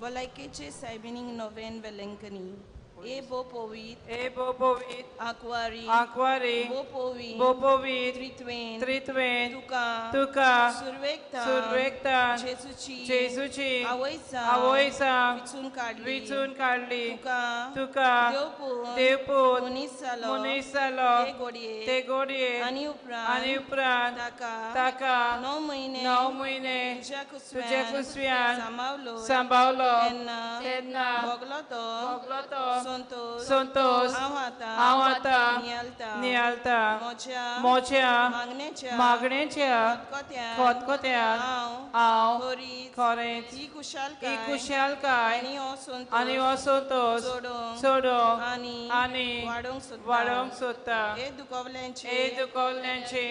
Balaikeche Saibining Noven Velenkani. Ebo Povit. Ebo Povit. Aquari. Aquari. Bopovit. Bopovit. Tritwen. Tritwen. Tuka. Tuka. Survekta. Survekta. Jesuchi. Jesuchi. Awaisa. Awaisa. Vitsun Kadli. Vitsun Kadli. Tuka. Tuka. Devput. Devput. Munisalo. Munisalo. Tegodie. Tegodie. Aniupran. Aniupran. Taka. Taka. 9 महिने. 9 महिने. तुझ्या कुसव्यान. सांभाळलो. त्यांना. भोगलो संतोष आवता नियालता मोच्या मागण्याच्या खतखत्यान हांव खरेंच ही कुशालकाय आनी हो संतोष सोडूंक आनी वाडोवंक सोदता हे दुखोवल्यांचे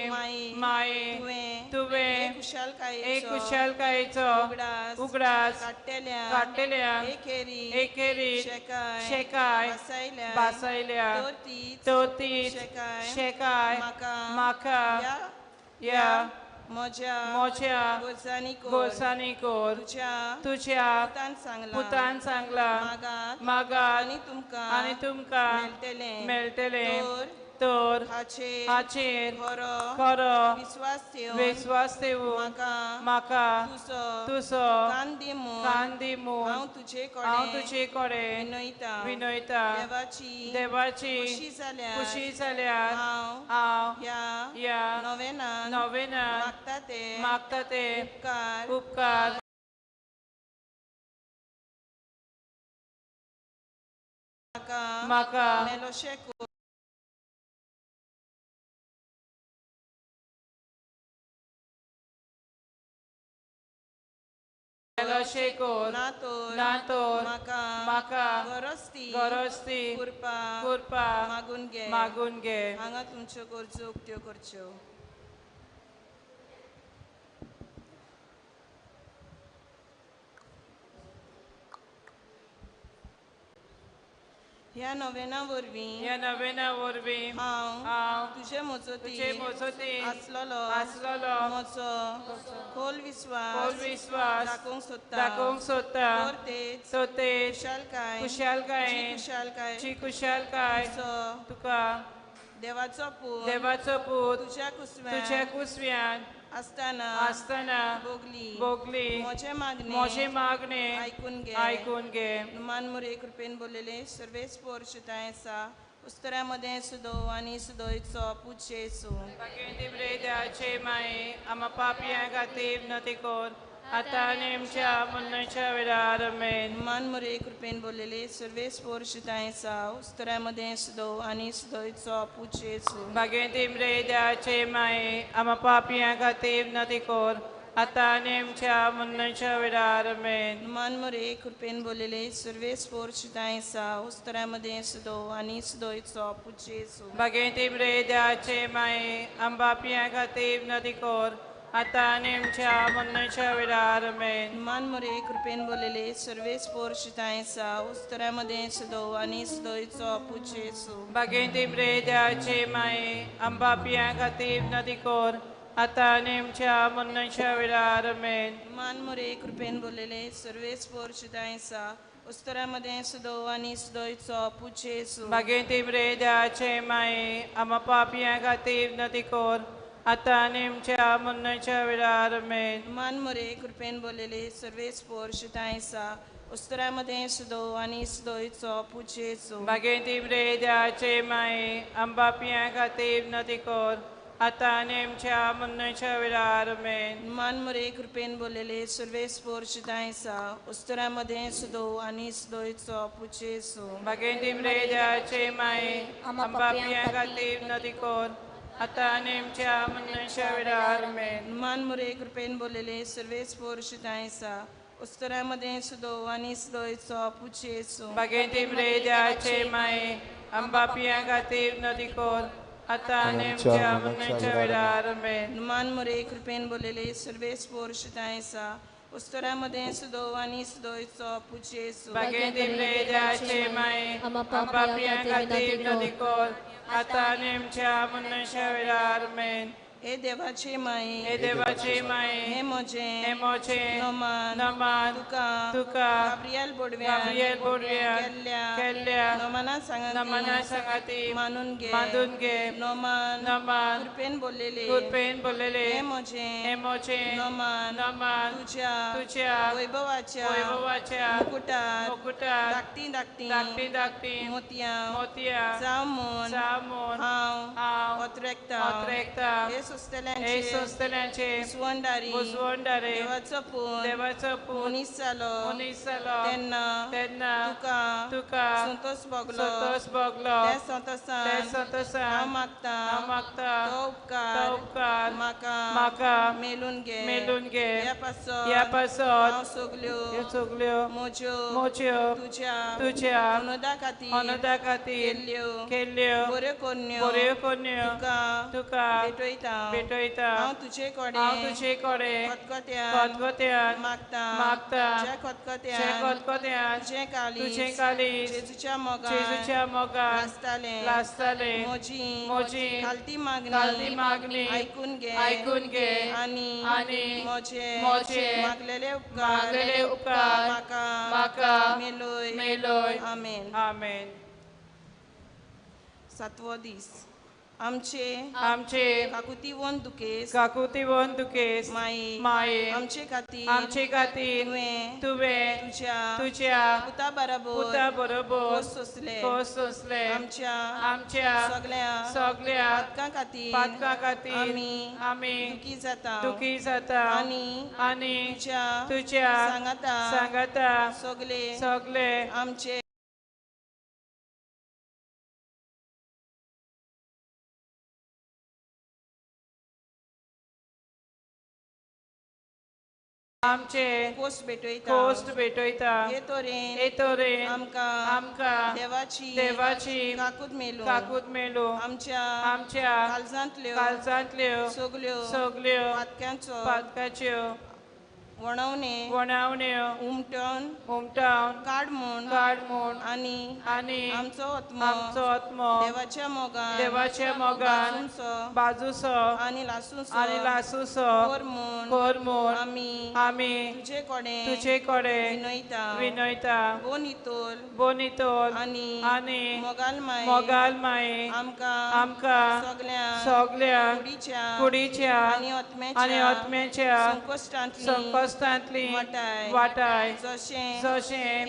माये तुवें कुशालकायेचो उगडास काडटेल्यान एकेरी शेकाय बासायल्या तो तीच शेकाय म्हाका या मोच्या गोरसानी कोर तुझ्या पुतान सांगला मागात आनी तुमकां मेळटलें तर हाचेर खरो विश्वास ठेवून म्हाका तुजो कान दिमू हांव तुजे कडेन विनयता देवाची खुशी जाल्यार हांव ह्या नोवेनान मागता ते उपकार म्हाका नातोर म्हाका गरजती कुरपा मागून घे हांगा तुमच्यो गरजो उक्त्यो करच्यो ह्या नोवेना वरवीं हांव तुजे मोजोती आसलोलो म्हजो खोल विश्वास दाखोवंक सोदता तो तेच कुशालकाय तुका देवाचो पूत तुझ्या कुसव्यान आसतना भोगली मोचे मागणे आयकून घे मान मुरे कृपेन बोललेले सर्वे स्पोर्शताय आसा उस्तरामध्ये सुदो आनी सुदोयचो पुजेसू बागेंती ब्रेदाचे माये आमा पापियां खातीर नती कोर आता नेमच्या मुन्नच्या वेळार आमेन मान मुरे कृपेन बोललेले सर्वे स्पोर्शताय आसा उस्तरामध्ये सुदो आनी सुदोयचो पुजेसू बागेंती ब्रेदाचे माये आमा पापियां खातीर नती कोर आता नेमच्या मुन्नच्या वेळार आमेन मान मुरे कृपेन बोललेले सर्वे स्पोर्शताय आसा उस्तरामध्ये सुदो आनी सुदोयचो पुजेसू बागेंती ब्रेदाचे माये आमा पापियां खातीर नती कोर आता नेमच्या मुन्नच्या वेळार आमेन मान मुरे कृपेन बोललेले सर्वे स्पोर्शताय आसा उस्तरामध्ये सुदो आनी सुदोयचो पुजेसू बागेंती ब्रेदाचे माये आमा पापियां खातीर नती कोर आता नेमच्या मुन्नच्या वेळार आमेन मान मुरे कृपेन बोललेले सर्वे स्पोर्शताय आसा उस्तरामध्ये सुदो आनी सुदोयचो पुजेसू बागेंती ब्रेदाचे माये आमा पापियां खातीर नती कोर आता नेमच्या मुन्नच्या वेळार आमेन मान मुरे कृपेन बोललेले सर्वे स्पोर्शताय आसा उस्तरामध्ये सुदो आनी सुदोयचो पुजेसू बागेंती ब्रेदाचे माये आमा पापियां खातीर नती कोर आता नेमच्या मुन्नच्या वेळार आमेन मान मुरे कृपेन बोललेले सर्वे स्पोर्शताय आसा उस्तरामध्ये सुदो आनी सुदोयचो पुजेसू बागेंती ब्रेदाचे माये आमा पापियां खातीर नती कोर आता नेमच्या मुन्नच्या वेळार आमेन मान मुरे कृपेन बोललेले सर्वे स्पोर्शताय आसा उस्तरामध्ये सुदो आनी सुदोयचो पुजेसू बागेंती ब्रेदाचे माये आमा पापियां खातीर नती कोर आता नेमच्या मुन्नच्या वेळार आमेन मान मुरे कृपेन बोललेले सर्वे स्पोर्शताय आसा उस्तरामध्ये सुदो आनी सुदोयचो पुजेसू बागेंती ब्रेदाचे माये आमा पापियां खातीर नती कोर आता नेमच्या मुन्नच्या वेळार आमेन हे देवाचे माये हे देवाचे माये हे मोजे नमान तुका गाब्रिएल बोडव्यान केल्ल्या नमना संगती मानून घे नमान कृपेन बोललेले हे मोजे नमान तुझ्या वैभवाच्या मुकुटात धाकटी मोतिया जामून हांव ओतरेकता हे सुस्तल्यांचे उजवणदारी देवाचो पूत मनीस जालो तेन्ना तुका संतोष भोगलो त्या संतोषान हांव मागता तो उपकार म्हाका मेलून घे ह्या पासत हांव सगल्यो मोज्यो तुझ्या अनुदा खातीर केल्ल्यो बऱ्यो कोन्यो तुका भेटयता हांव तुजे कडेन खतखत्यान मागता ज्या खतखत्यान तुझें काळीज जेजूच्या मोगान लासताले म्हजी खालती मागणी ऐकून घे आनी मोजे मागलेले उपकार म्हाका मेलोय आमेन. सातवो दीस आमचे काकुती वन दुकेस माये आमचे खातीर तुवें तुझ्या पुता बरोबर सोसले आमच्या सगळ्या पातकां खातीर आमी दुखी जाता आनी तुझ्या सांगाता सगळे आमचे कोस्ट भेटयता हे तोरेन आमका देवाची काकूत मेलो आमच्या काळजांतल्यो सगल्यो पातकाच्यो वणावण्यो उमटावन काड म्हूण आनी आमचो आत्मो देवाच्या मोगान बाजूसो आनी लासूसो कोर म्हूण आमी तुजे कडेन विनयता बोनितोल आनी मोगाल माये आमकां सगळ्या कुडीच्या आनी आत्म्याच्या संकश्टांतली वाटाय जशें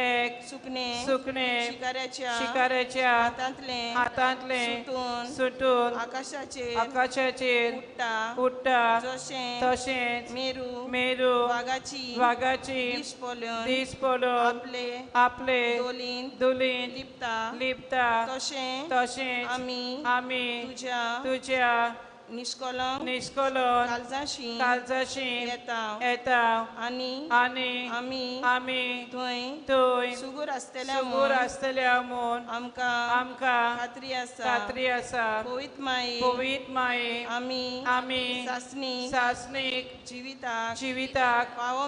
एक सुकणे शिकाऱ्याच्या हातांतले सुटून आकाशाचेर उडटा तशेंच मेरू वागाची दीस पळोवन आपले दुलीन लिपता तशेंच आमी तुझ्या निष्कलंक काळजाशी येता आनी आमी थंय सुगूर आसतल्या म्हूण आमकां खात्री आसा पवित माये आमी सासणीक जिविताक पावो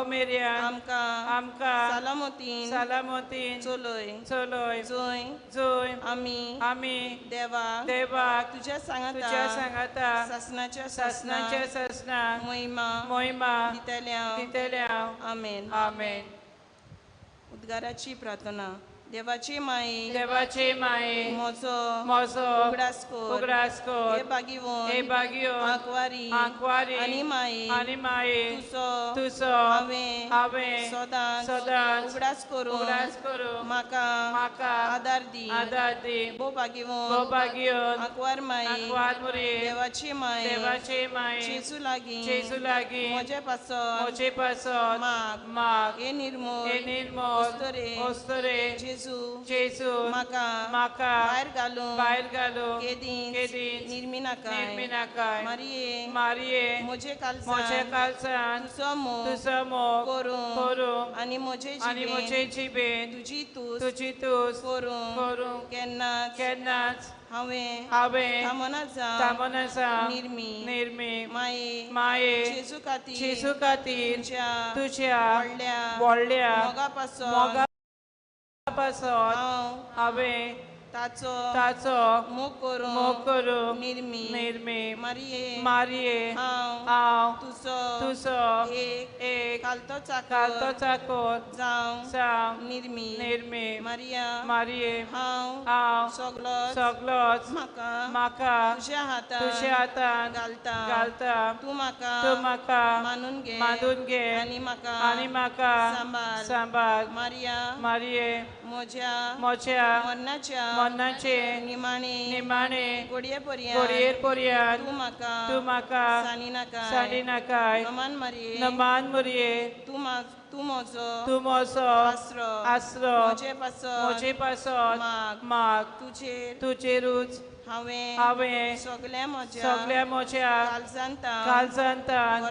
मेऱ्यान आमकां सालामतीन चलय जंय आमी देवाक तुझ्या सांगाता सासनाच्या महिमा दितल्या आमेन. उद्गाराची प्रार्थना. देवाचे माये मोजो उगडासको हे बागिवोन आंकवारी आनी माये तुसो हावे सदां उगडास करू म्हाका आदार दी बो बागिवोन आंकवार माये देवाचे माये जेजू लागी मोजे पासोन माग हे निर्मोल ओस्तरे जेजू म्हाका भायर घालून केदीन निर्मिनाकाय मारिये मोजे कालसान तुसो मोग करूं आनी मोजे जिबेन तुजी तूस करूं केन्नाच हांवें तामनाजा निर्मी माये जेजू खातीर तुझ्या व्हडल्या मोगा पासोन हांवें ताचो मोग मोग करूं निर्मी निर्मी मारिये मारिये हांव तुसो एक कालतो कालतो चाकोर जावं निर्मी निर्मी मारिये हांव सगलोच म्हाका तुझ्या हातान घालता तूं तूं म्हाका मानून घे आनी आनी म्हाका सांबाळ मारिये म्हज्या मरणाचे निमाणे घडये पर्यंत तूं म्हाका सांडी नाकाय नमान मारिये तूं म्हजो आसरो म्हजे पासत माग तुजेरूच हांवें सगल्या म्हज्या काळजांतान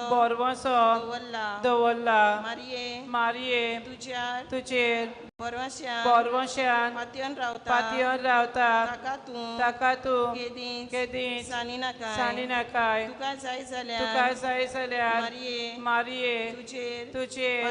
बोरवोसो दवरला मारिये तुजेर बोरवोश्यान पातयेवन रावता ताका तूं केदींच सांडी नाकाय तुका जाय जाल्यार मारिये तुजेर